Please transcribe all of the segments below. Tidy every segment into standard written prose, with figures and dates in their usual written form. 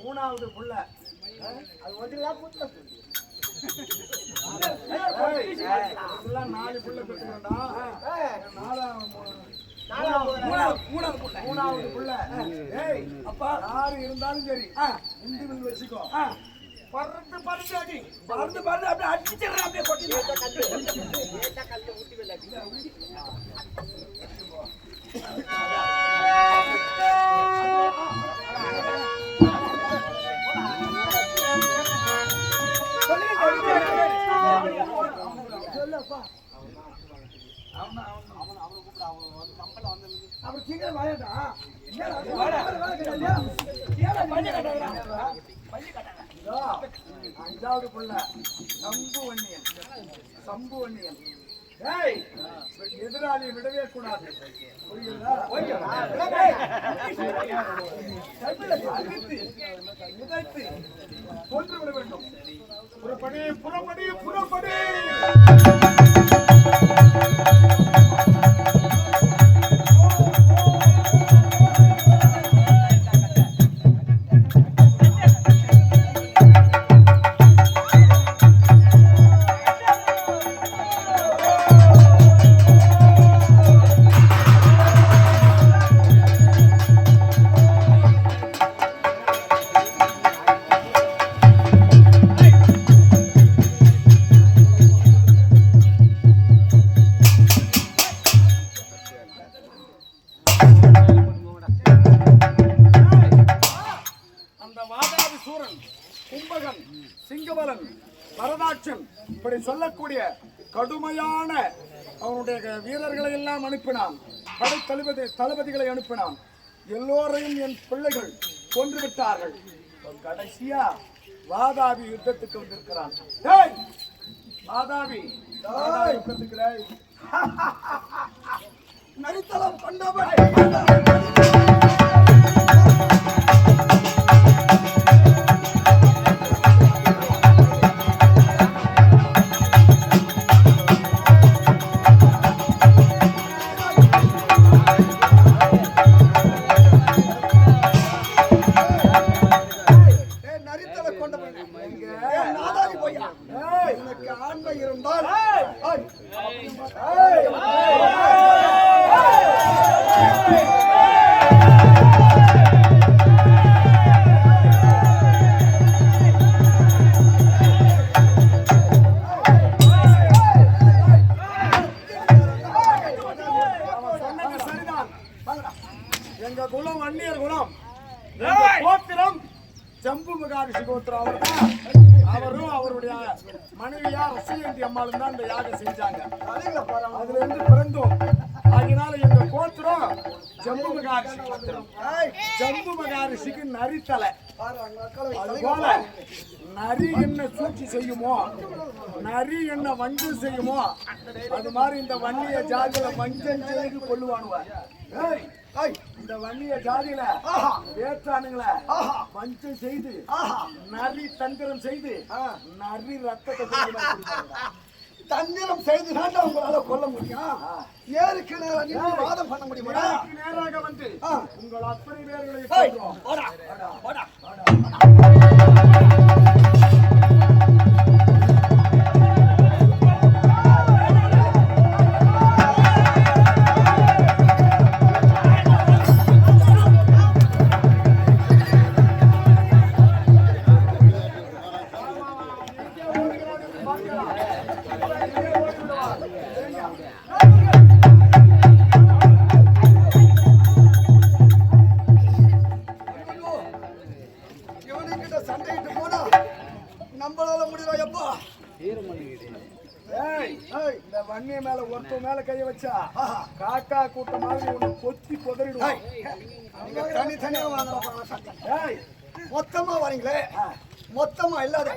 மூணாவது புள்ள அது ஒன்றுலாம் கூட்ட 4 புள்ள பெற்றுக்கா. மூணாவது புள்ள அப்பா யாரு இருந்தாலும் சரி உண்டு வச்சுக்கோ. பறந்து பறந்து அடி பறந்து பறந்து அப்படியே அடிச்சிடறேன். அப்படியே கொட்டி சொல்லப்பா அப்புறம் சீக்கிரம் வாயடா. அஞ்சாவது புள்ள சம்பு வன்னியன். எதிராளியை விடவே கூடாது. உதைத்து கொன்று விட வேண்டும். புறப்படி புறப்படி புறப்படி. இப்படி சொல்லக்கூடிய கடுமையான அவனுடைய வீரர்களை எல்லாம் அனுப்பினான். படை தளபதிகளை அனுப்பினான். எல்லோரையும் என் பிள்ளைகள் கொன்று விட்டார்கள். கடைசியா வாதாபி யுத்தத்துக்கு வந்திருக்கிறான். வாதாபி நரித்தளம் கொண்டவன் எங்க குலம் வன்னியர் குலம். கோத்திரம் ஜம்பு மகாரிஷி கோத்திரம். அவரும் அவருடைய மனைவியா ரசிகந்தி அம்மாளும் தான் இந்த யாகம் செஞ்சாங்க. அதுல இருந்து பிறந்தோம். அதனால எங்க கோத்திரம் ஜம்பு மகாரிஷி கோத்திரம். ஜம்பு மகாரிஷிக்கு நரித்தலை. அதுபோல நரி என்ன சூழ்ச்சி செய்யுமோ, நரி என்ன வஞ்சம் செய்யுமோ, அது மாதிரி இந்த வன்னிய ஜாதியில வஞ்சம் செய்து கொள்ளுவானுவ. இந்த வன்னிய ஜாதியில வேற்றானுங்கள வஞ்சம் செய்து நரி தந்திரம் செய்து நரி ரத்தத்தை தந்திரம் செய்து உங்களால கொல்ல முடியும். ஏருக்கு நேரம் வாதம் பண்ண முடியுமா? நேராக வந்து உங்கள் அத்தனை பேர்களை நம்மளால முடியல எப்பா. இந்த வன்னிய மேல ஒருத்த மேல கைய வச்சா காக்கா கூட்டம் மாதிரி உன்னை கொத்தி கொதறிடுவான். தனித்தனியா வாங்க, மொத்தமா வரீங்களே, மொத்தமா இல்லாத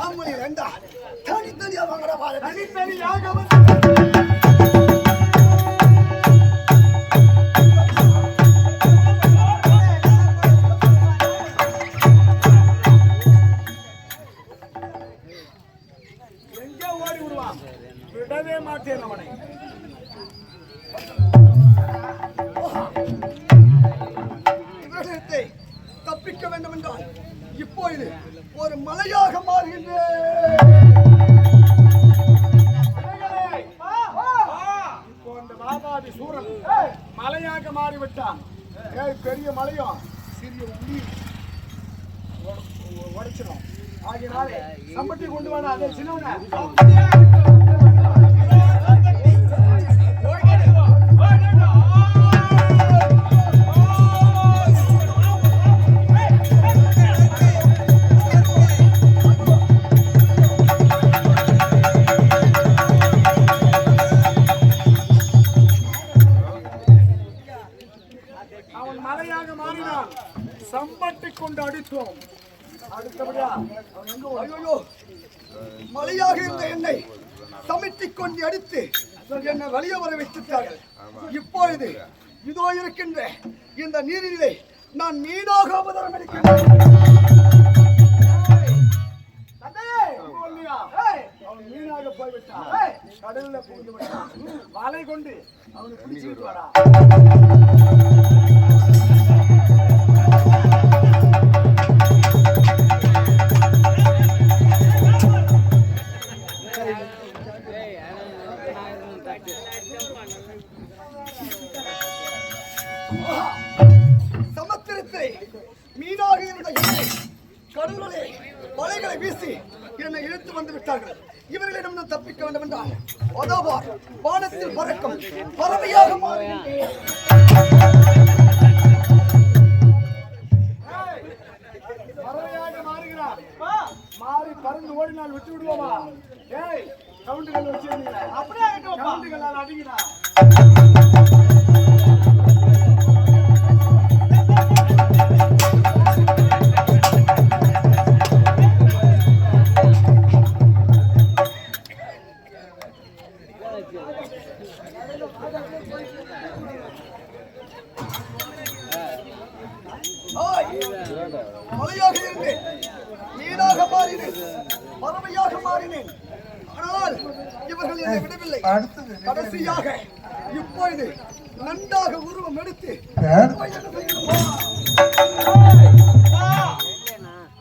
ஆம்பளை ரெண்டா தனித்தனியா வாங்குறா. தனித்தனியாக விடவே மாட்டேன் அவனை. இவர்களிடத்தை தப்பிக்க வேண்டும் என்றால் இப்பொழுது ஒரு மலையாக மாறுகின்றேன். இப்போ இந்த வாதாபி சூரன் மலையாக மாறிவிட்டான். பெரிய மலையும் சிறிய உளி உடைச்சிடும். ஆகினாலே சம்பட்டி கொண்டு வேணா அதே சின்னவன அவன் மலையாக மாறினான். சம்பட்டி கொண்டு அடித்தோம். அடுத்தபடியா ஐயோ, மலையாக இருந்த என்னை சமைத்துக் கொண்டு அடித்து என்னை வெளியே வர வைத்துட்டார்கள். இப்பொழுது இதோ இருக்கின்ற இந்த நீரிலே நான் மீனாக அவதாரம் எடுக்கின்றேன். அவன் மீனாக போய்விட்டான். கடல்ல புகுந்து விட்டான். வலை கொண்டு அவனை பிடிச்சிட்டு வரா. சமுத்திரத்தை மீனாக இருந்த என்னை கடலிலே வலைகளை வீசி என்னை இழுத்து வந்து விட்டார்கள். இவர்களிடம் நான் தப்பிக்க வேண்டும் என்றால் அதோபார் வானத்தில் பறக்கும் பறவையாக மாறுகின்றேன். பறவையாக மாறுகிறான். மாறி பறந்து ஓடினால் விட்டு விடுவோமா? கவுண்டுகள் வச்சிருந்தீங்க அப்படியே கவுண்டுகளால் அடிக்கிறா. மலையாக இருந்தேன், மீனாக மாறினேன், பறவையாக மாறினேன். ஆனால் இவர்கள் என்னை விடவில்லை. கடைசியாக இப்பொழுது நன்றாக உருவம் எடுத்து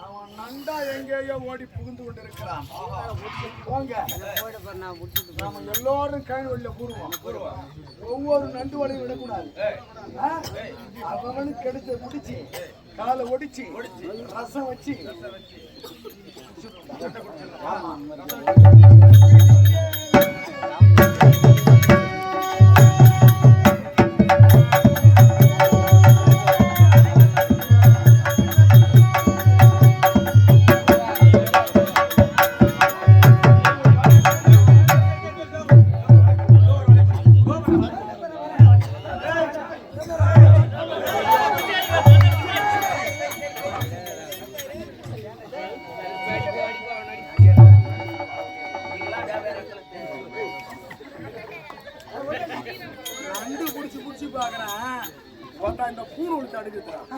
அவன் நண்டா எங்கேயோ ஓடி புகுந்து கொண்டிருக்கிறான். நாம எல்லோரும் கை வழியில கூறுவோம். ஒவ்வொரு நண்டு வலையும் விடக்கூடாது. அவனுக்கு எடுத்து முடிச்சு காலை ஒடிச்சு ரசம் வச்சு நண்டு குடிச்சு குடிச்சு பாக்குறேன். இந்த பூனை ஒழிச்சு அடுக்குறான்.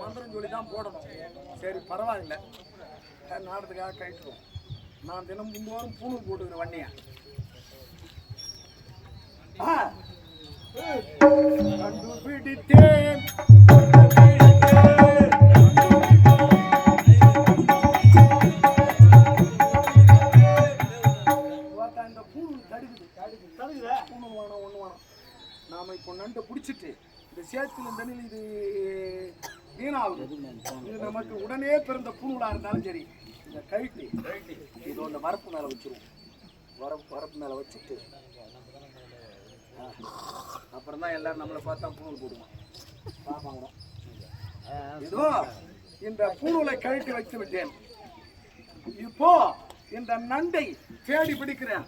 மந்திரம் சொல்லிதான் போடணும். சரி பரவாயில்ல, நாடத்துக்காக கைட்டுருவோம். நான் தினம் முன்னோரும் பூணு போட்டுக்கிற வண்டியா கண்டுபிடித்தேன். இந்த பூணு தடுக்குது பூணு வேணும் ஒண்ணு வேணும். நாம இப்போ நண்டை பிடிச்சிட்டு இந்த சேத்துல தண்ணியில் இது வீணாகுது. இது நமக்கு உடனே பிறந்த பூணுலா இருந்தாலும் சரி, இந்த கைட்டு இதோட வரப்பு மேல வச்சிருவோம். வரப்பு மேல வச்சுட்டு அப்புறம் தான் எல்லாரும் நம்மளை பார்த்தா பூணூல் போடுவோம் பாப்பாங்க. இதோ இந்த பூணூலை கழட்டி வைத்து விட்டேன். இப்போ இந்த நண்டை தேடி பிடிக்கிறேன்.